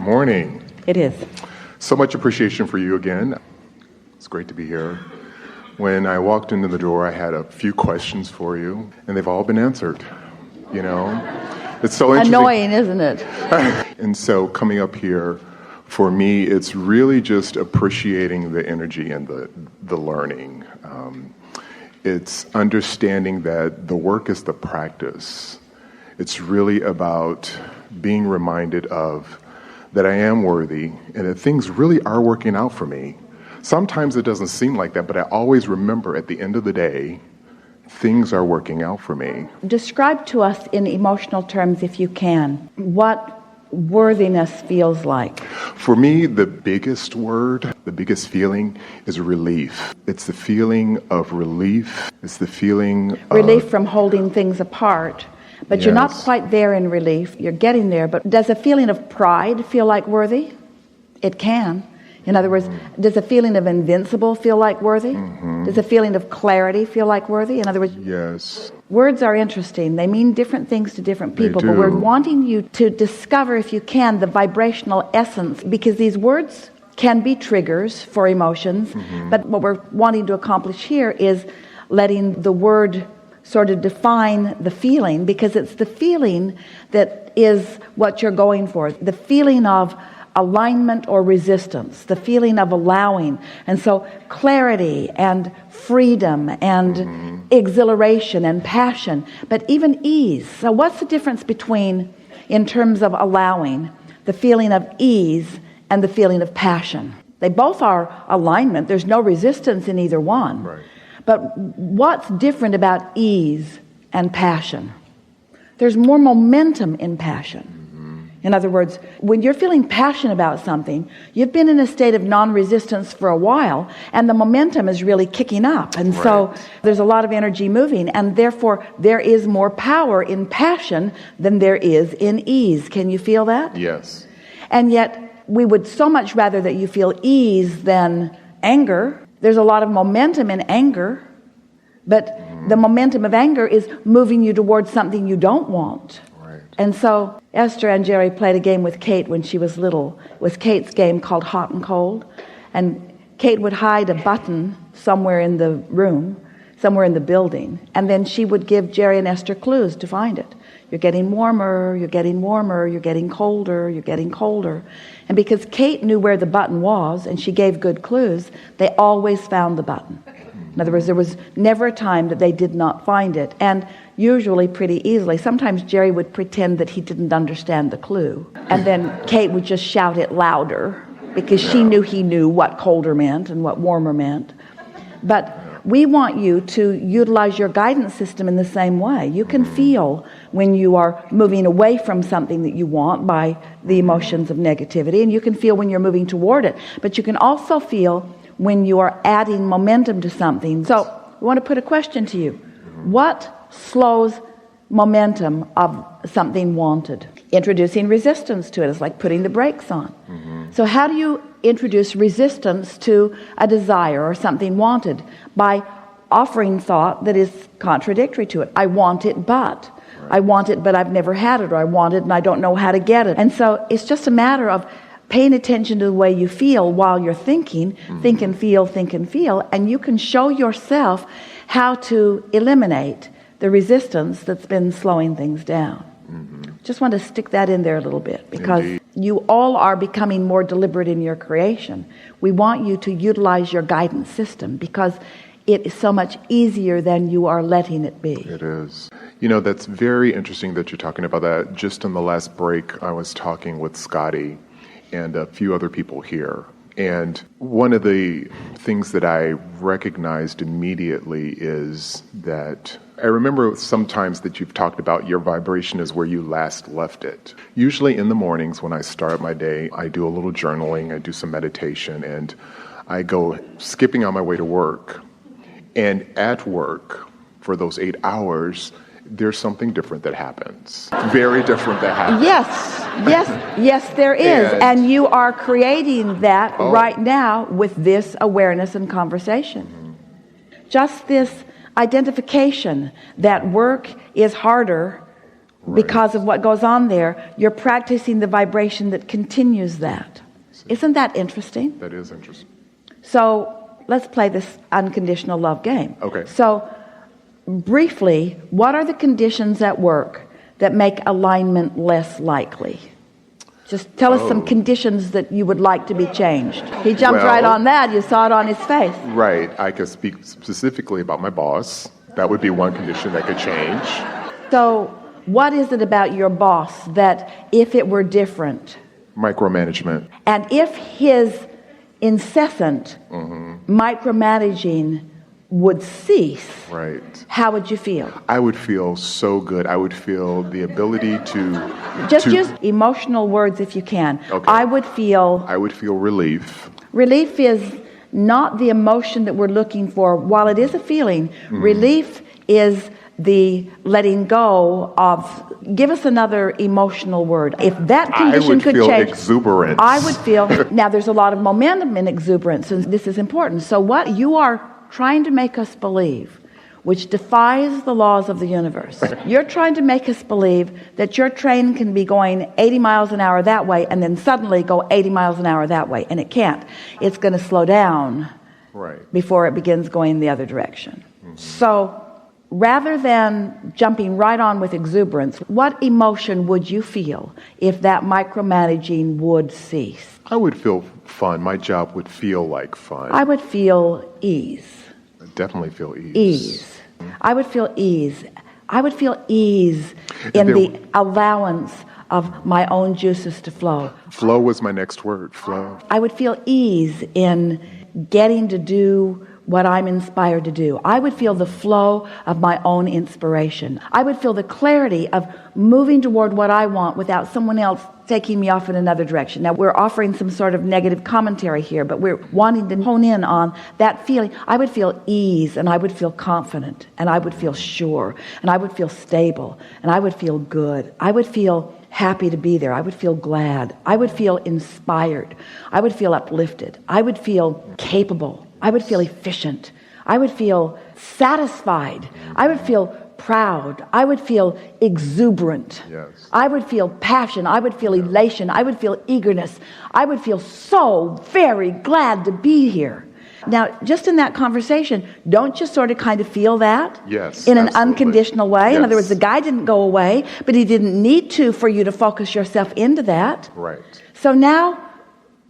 Good morning. It is. So much appreciation for you again. It's great to be here. When I walked into the door, I had a few questions for you, and they've all been answered. You know, it's so interesting. Annoying, isn't it? And so coming up here, for me, it's really just appreciating the energy and the learning. It's understanding that the work is the practice. It's really about being reminded of that I am worthy and that things really are working out for me. Sometimes it doesn't seem like that, but I always remember at the end of the day, things are working out for me. Describe to us in emotional terms, if you can, what worthiness feels like. For me, the biggest word, the biggest feeling is relief. It's the feeling of relief. It's the feeling Relief from holding things apart. But You're not quite there in relief. You're getting there. But does a feeling of pride feel like worthy? It can. In other words, does a feeling of invincible feel like worthy? Mm-hmm. Does a feeling of clarity feel like worthy? In other words, yes. Words are interesting. They mean different things to different people. But we're wanting you to discover, if you can, the vibrational essence, because these words can be triggers for emotions. Mm-hmm. But what we're wanting to accomplish here is letting the word sort of define the feeling, because it's the feeling that is what you're going for. The feeling of alignment or resistance, the feeling of allowing. And so clarity and freedom and exhilaration and passion, but even ease. So what's the difference between, in terms of allowing, the feeling of ease and the feeling of passion? They both are alignment. There's no resistance in either one. Right. But what's different about ease and passion? There's more momentum in passion. In other words, when you're feeling passionate about something, you've been in a state of non-resistance for a while, and the momentum is really kicking up. And so there's a lot of energy moving, and therefore there is more power in passion than there is in ease. Can you feel that? Yes. And yet we would so much rather that you feel ease than anger. There's a lot of momentum in anger, but the momentum of anger is moving you towards something you don't want. And so Esther and Jerry played a game with Kate when she was little. It was Kate's game called Hot and Cold. And Kate would hide a button somewhere in the room, somewhere in the building. And then she would give Jerry and Esther clues to find it. You're getting warmer, you're getting warmer, you're getting colder, you're getting colder. And because Kate knew where the button was and she gave good clues, they always found the button. In other words, there was never a time that they did not find it. And usually pretty easily. Sometimes Jerry would pretend that he didn't understand the clue. And then Kate would just shout it louder because she knew he knew what colder meant and what warmer meant. But we want you to utilize your guidance system in the same way. You can feel when you are moving away from something that you want by the emotions of negativity, and you can feel when you're moving toward it. But you can also feel when you are adding momentum to something. So I want to put a question to you. What slows momentum of something wanted? Introducing resistance to it is like putting the brakes on. So how do you introduce resistance to a desire or something wanted? By offering thought that is contradictory to it. I want it, but I want it, but I've never had it, or I want it and I don't know how to get it. And so it's just a matter of paying attention to the way you feel while you're thinking. Think and feel, and you can show yourself how to eliminate the resistance that's been slowing things down. Just want to stick that in there a little bit, because you all are becoming more deliberate in your creation. We want you to utilize your guidance system because it is so much easier than you are letting it be. It is. You know, that's very interesting that you're talking about that. Just in the last break, I was talking with Scotty and a few other people here. And one of the things that I recognized immediately is that I remember sometimes that you've talked about your vibration is where you last left it. Usually in the mornings when I start my day, I do a little journaling, I do some meditation, and I go skipping on my way to work. And at work, for those 8 hours, there's something different that happens. Very different that happens. Yes, there is. And you are creating that right now with this awareness and conversation. Just this identification that work is harder because of what goes on there, you're practicing the vibration that continues that. Isn't that interesting? That is interesting. So let's play this unconditional love game. Okay. So briefly, what are the conditions at work that make alignment less likely? Just tell us some conditions that you would like to be changed. He jumped right on that. You saw it on his face. Right. I could speak specifically about my boss. That would be one condition that could change. So what is it about your boss that if it were different? Micromanagement. And if his incessant micromanaging would cease, Right. how would you feel? I would feel so good. I would feel the ability to... Just use emotional words if you can. Okay. I would feel relief. Relief is not the emotion that we're looking for. While it is a feeling, relief is the letting go of... Give us another emotional word. If that condition could change... I would feel exuberance. I would feel... Now, there's a lot of momentum in exuberance, and this is important. So what you are trying to make us believe, which defies the laws of the universe, you're trying to make us believe that your train can be going 80 miles an hour that way and then suddenly go 80 miles an hour that way, and it can't. It's going to slow down before it begins going the other direction. So rather than jumping right on with exuberance, what emotion would you feel if that micromanaging would cease? I would feel fun. My job would feel like fun. I would feel ease. I definitely feel ease. Ease. I would feel ease. I would feel ease in the allowance of my own juices to flow. Flow was my next word. Flow. I would feel ease in getting to do what I'm inspired to do. I would feel the flow of my own inspiration. I would feel the clarity of moving toward what I want without someone else taking me off in another direction. Now, we're offering some sort of negative commentary here, but we're wanting to hone in on that feeling. I would feel ease, and I would feel confident, and I would feel sure, and I would feel stable, and I would feel good. I would feel happy to be there. I would feel glad. I would feel inspired. I would feel uplifted. I would feel capable. I would feel efficient. I would feel satisfied. I would feel proud. I would feel exuberant. Yes. I would feel passion. I would feel elation. I would feel eagerness. I would feel so very glad to be here. Now, just in that conversation, don't you sort of kind of feel that? Yes, in an absolutely. Unconditional way? Yes. In other words, the guy didn't go away, but he didn't need to for you to focus yourself into that. Right. So now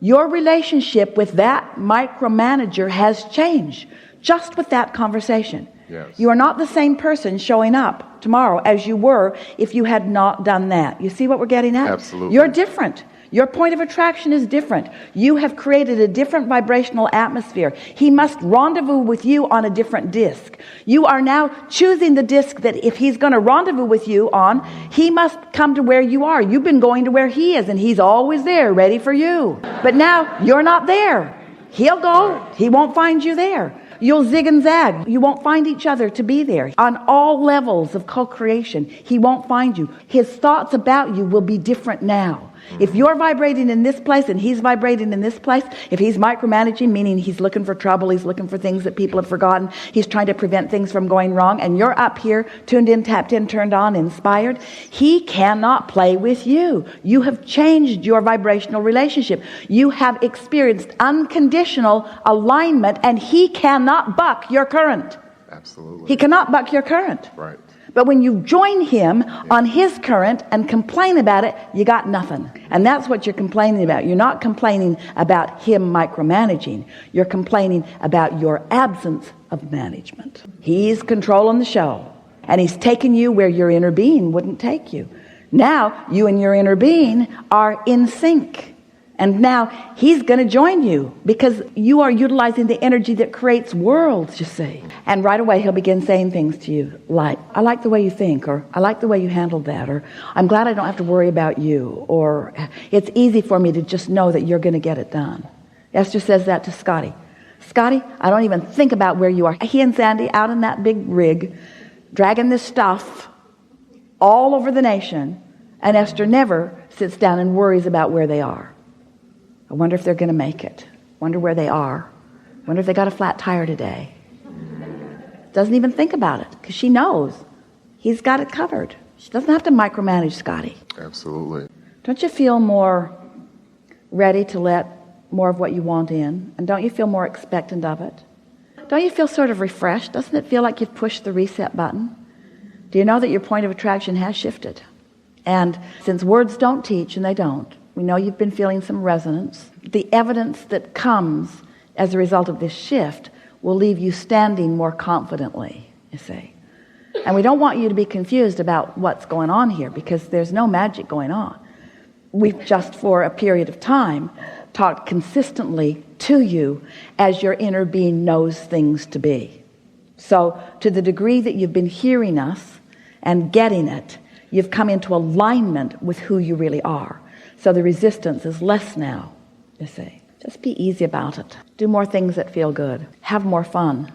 your relationship with that micromanager has changed just with that conversation. Yes. You are not the same person showing up tomorrow as you were if you had not done that. You see what we're getting at? Absolutely. You're different. Your point of attraction is different. You have created a different vibrational atmosphere. He must rendezvous with you on a different disc. You are now choosing the disc that if he's going to rendezvous with you on, he must come to where you are. You've been going to where he is, and he's always there, ready for you. But now you're not there. He'll go. He won't find you there. You'll zig and zag. You won't find each other to be there. On all levels of co-creation, he won't find you. His thoughts about you will be different now. If you're vibrating in this place and he's vibrating in this place, if he's micromanaging, meaning he's looking for trouble, he's looking for things that people have forgotten, he's trying to prevent things from going wrong, and you're up here, tuned in, tapped in, turned on, inspired, he cannot play with you. You have changed your vibrational relationship. You have experienced unconditional alignment, and he cannot buck your current. Absolutely. He cannot buck your current. Right. But when you join him on his current and complain about it, you got nothing. And that's what you're complaining about. You're not complaining about him micromanaging. You're complaining about your absence of management. He's controlling the show. And he's taken you where your inner being wouldn't take you. Now, you and your inner being are in sync. And now he's going to join you because you are utilizing the energy that creates worlds, you see. And right away he'll begin saying things to you like, I like the way you think, or I like the way you handled that, or I'm glad I don't have to worry about you, or it's easy for me to just know that you're going to get it done. Esther says that to Scotty. Scotty, I don't even think about where you are. He and Sandy out in that big rig, dragging this stuff all over the nation, and Esther never sits down and worries about where they are. I wonder if they're going to make it. Wonder where they are. Wonder if they got a flat tire today. Doesn't even think about it because she knows he's got it covered. She doesn't have to micromanage Scotty. Absolutely. Don't you feel more ready to let more of what you want in? And don't you feel more expectant of it? Don't you feel sort of refreshed? Doesn't it feel like you've pushed the reset button? Do you know that your point of attraction has shifted? And since words don't teach, and they don't, we know you've been feeling some resonance. The evidence that comes as a result of this shift will leave you standing more confidently, you see. And we don't want you to be confused about what's going on here, because there's no magic going on. We've just for a period of time talked consistently to you as your inner being knows things to be. So to the degree that you've been hearing us and getting it, you've come into alignment with who you really are. So the resistance is less now, you see. Just be easy about it. Do more things that feel good. Have more fun.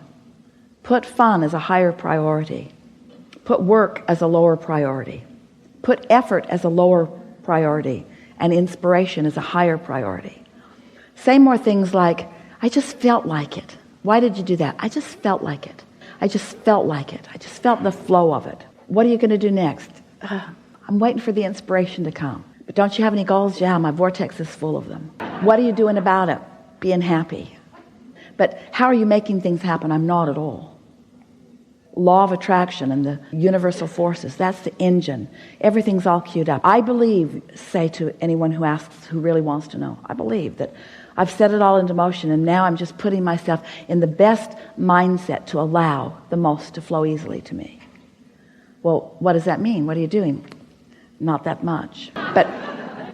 Put fun as a higher priority. Put work as a lower priority. Put effort as a lower priority, and inspiration as a higher priority. Say more things like, I just felt like it. Why did you do that? I just felt like it. I just felt like it. I just felt the flow of it. What are you going to do next? I'm waiting for the inspiration to come. But don't you have any goals? Yeah, my vortex is full of them. What are you doing about it? Being happy. But how are you making things happen? I'm not at all. Law of attraction and the universal forces, that's the engine. Everything's all queued up. I believe, say to anyone who asks, who really wants to know, I believe that I've set it all into motion, and now I'm just putting myself in the best mindset to allow the most to flow easily to me. Well, what does that mean? What are you doing? Not that much. But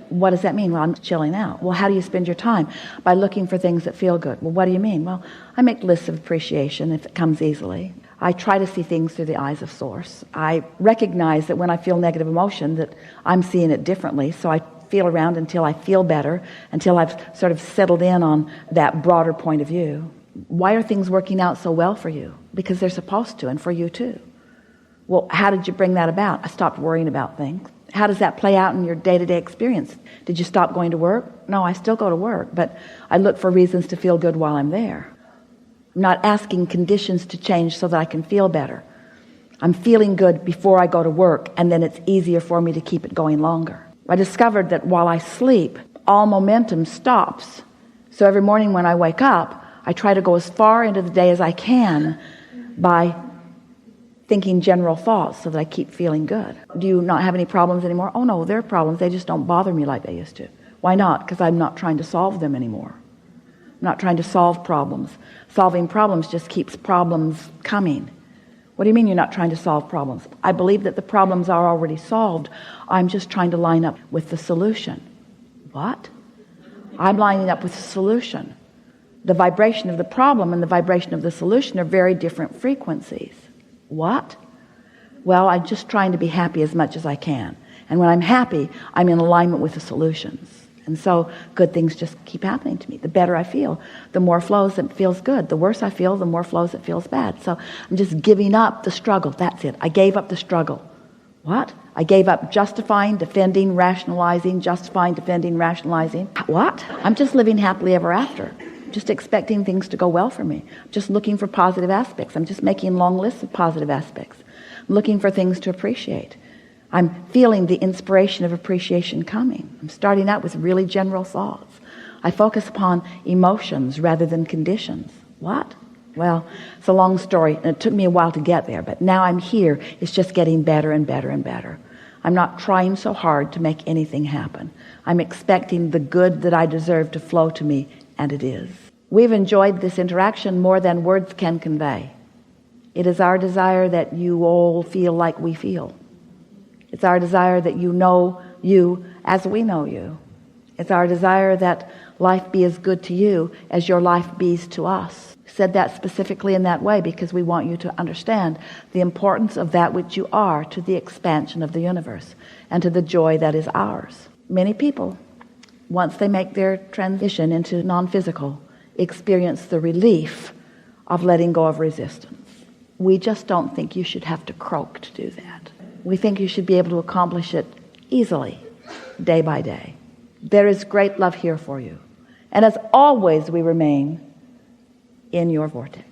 what does that mean? Well, I'm chilling out. Well, how do you spend your time? By looking for things that feel good. Well, what do you mean? Well, I make lists of appreciation if it comes easily. I try to see things through the eyes of source. I recognize that when I feel negative emotion that I'm seeing it differently, so I feel around until I feel better, until I've sort of settled in on that broader point of view. Why are things working out so well for you? Because they're supposed to, and for you too. Well, how did you bring that about? I stopped worrying about things. How does that play out in your day-to-day experience? Did you stop going to work? No, I still go to work, but I look for reasons to feel good while I'm there. I'm not asking conditions to change so that I can feel better. I'm feeling good before I go to work, and then it's easier for me to keep it going longer. I discovered that while I sleep, all momentum stops. So every morning when I wake up, I try to go as far into the day as I can by thinking general thoughts so that I keep feeling good. Do you not have any problems anymore? Oh no, there are problems. They just don't bother me like they used to. Why not? Because I'm not trying to solve them anymore. I'm not trying to solve problems. Solving problems just keeps problems coming. What do you mean you're not trying to solve problems? I believe that the problems are already solved. I'm just trying to line up with the solution. What? I'm lining up with the solution. The vibration of the problem and the vibration of the solution are very different frequencies. What? Well, I'm just trying to be happy as much as I can. And when I'm happy, I'm in alignment with the solutions. And so good things just keep happening to me. The better I feel, the more flows it feels good. The worse I feel, the more flows it feels bad. So I'm just giving up the struggle. That's it. I gave up the struggle. What? I gave up justifying, defending, rationalizing, justifying, defending, rationalizing. What? I'm just living happily ever after. Just expecting things to go well for me. Just looking for positive aspects. I'm just making long lists of positive aspects. I'm looking for things to appreciate. I'm feeling the inspiration of appreciation coming. I'm starting out with really general thoughts. I focus upon emotions rather than conditions. What? Well, it's a long story, and it took me a while to get there, but now I'm here. It's just getting better and better and better. I'm not trying so hard to make anything happen. I'm expecting the good that I deserve to flow to me, and it is. We've enjoyed this interaction more than words can convey. It is our desire that you all feel like we feel. It's our desire that you know you as we know you. It's our desire that life be as good to you as your life bees to us. Said that specifically in that way because we want you to understand the importance of that which you are to the expansion of the universe and to the joy that is ours. Many people, once they make their transition into non-physical, experience the relief of letting go of resistance. We just don't think you should have to croak to do that. We think you should be able to accomplish it easily, day by day. There is great love here for you. And as always, we remain in your vortex.